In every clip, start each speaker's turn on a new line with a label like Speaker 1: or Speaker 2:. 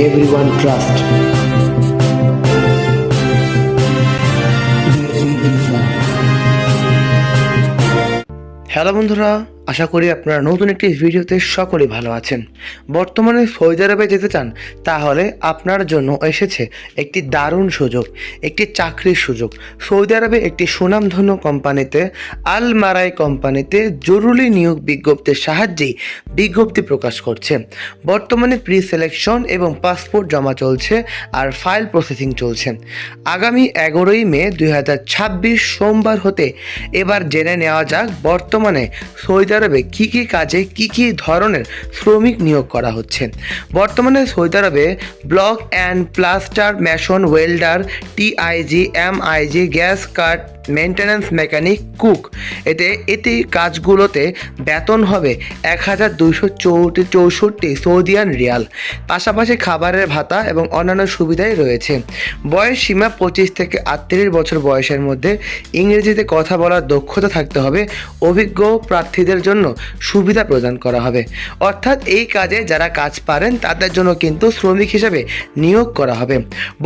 Speaker 1: everyone trust. Hello বন্ধুরা, আশা করি আপনারা নতুন একটি ভিডিওতে সকলেই ভালো আছেন। বর্তমানে সৌদি আরবে যেতে চান তাহলে আপনার জন্য এসেছে একটি দারুণ সুযোগ, একটি চাকরির সুযোগ। সৌদি আরবে একটি সুনামধন্য কোম্পানিতে, আল মারাই কোম্পানিতে জরুরি নিয়োগ বিজ্ঞপ্তির সাহায্যেই বিজ্ঞপ্তি প্রকাশ করছে। বর্তমানে প্রি সিলেকশন এবং পাসপোর্ট জমা চলছে আর ফাইল প্রসেসিং চলছে। আগামী 11ই মে 2026 সোমবার হতে এবার জেনে নেওয়া যাক বর্তমানে সৌদি আরবে কী কী কাজে কী কী ধরনের শ্রমিক নিয়োগ করা হচ্ছে। বর্তমানে সৌদি আরবে block and plaster mason, welder, TIG, MiG, gas cut, maintenance mechanic, cook, এতে কাজগুলোতে বেতন হবে 1264 সৌদিয়ান রিয়াল। পাশাপাশি খাবারের ভাতা এবং অন্যান্য সুবিধাই রয়েছে। বয়স সীমা 25 থেকে 38 বছর বয়সের মধ্যে। ইংরেজিতে কথা বলার দক্ষতা থাকতে হবে। অভিজ্ঞ প্রার্থীদের জন্য সুবিধা প্রদান করা হবে। অর্থাৎ এই কাজে যারা কাজ পারেন তাদের জন্য কিন্তু শ্রমিক হিসেবে নিয়োগ করা হবে।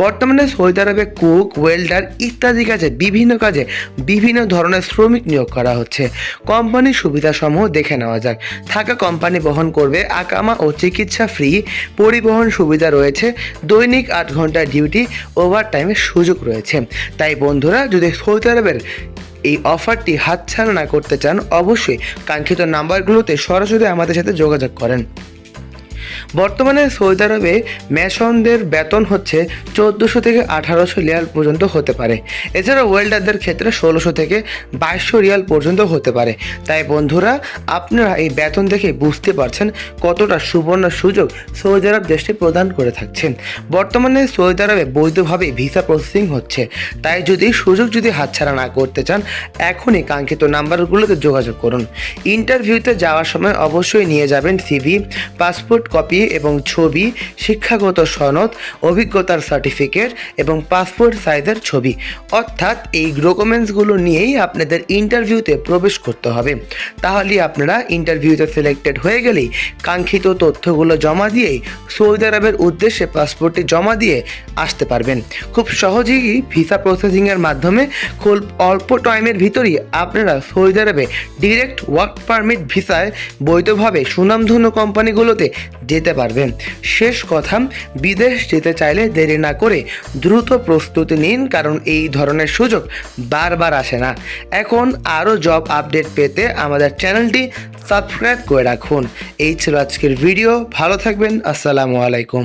Speaker 1: বর্তমানে সৌদি আরবে কুক, ওয়েল্ডার ইত্যাদি কাজে বিভিন্ন ধরনের শ্রমিক নিয়োগ করা হচ্ছে। কোম্পানির সুবিধাসমূহ দেখে নেওয়া যাক। থাকা কোম্পানি বহন করবে, আকামা ও চিকিৎসা ফ্রি, পরিবহন সুবিধা রয়েছে, দৈনিক 8 ঘন্টা ডিউটি, ওভারটাইমের সুযোগ রয়েছে। তাই বন্ধুরা, যদি সৌদি আরবের এই অফারটি হাতছাড়া না করতে চান, অবশ্যই কাঙ্ক্ষিত নাম্বারগুলোতে সরাসরি আমাদের সাথে যোগাযোগ করেন। বর্তমানে সৌদি আরবে মেশনদের বেতন হচ্ছে 1400 থেকে 1800 রিয়াল পর্যন্ত হতে পারে। এছাড়া ওয়েল্ডারদের ক্ষেত্রে 1600 থেকে 2200 রিয়াল পর্যন্ত হতে পারে। তাই বন্ধুরা, আপনারা এই বেতন দেখে বুঝতে পারছেন কতটা সুবর্ণ সুযোগ সৌদি আরব দেশটি প্রদান করে থাকছেন। বর্তমানে সৌদি আরবে বৈধভাবে ভিসা প্রসেসিং হচ্ছে। তাই সুযোগ হাতছাড়া না করতে চান, এখনই কাঙ্ক্ষিত নাম্বারগুলোতে যোগাযোগ করুন। ইন্টারভিউতে যাওয়ার সময় অবশ্যই নিয়ে যাবেন সিভি, পাসপোর্ট কপি এবং ছবি, শিক্ষাগত সনদ, অভিজ্ঞতার সার্টিফিকেট এবং পাসপোর্ট সাইজের ছবি। অর্থাৎ এই ডকুমেন্টসগুলো নিয়েই আপনাদের ইন্টারভিউতে প্রবেশ করতে হবে। তাহলেই আপনারা ইন্টারভিউতে সিলেক্টেড হয়ে গেলেই কাঙ্ক্ষিত তথ্যগুলো জমা দিয়েই সৌদি আরবের উদ্দেশ্যে পাসপোর্টটি জমা দিয়ে আসতে পারবেন। খুব সহজেই ভিসা প্রসেসিংয়ের মাধ্যমে খুব অল্প টাইমের ভিতরেই আপনারা সৌদি আরবে ডিরেক্ট ওয়ার্ক পারমিট ভিসায় বৈধভাবে সুনামধন্য কোম্পানিগুলোতে যেতে পারবেন। শেষ কথা, বিদেশ যেতে চাইলে দেরি না করে দ্রুত প্রস্তুতি নিন, কারণ এই ধরনের সুযোগ বারবার আসে না। এখন আরও জব আপডেট পেতে আমাদের চ্যানেলটি সাবস্ক্রাইব করে রাখুন। এই ছিল আজকের ভিডিও। ভালো থাকবেন। আসসালামু আলাইকুম।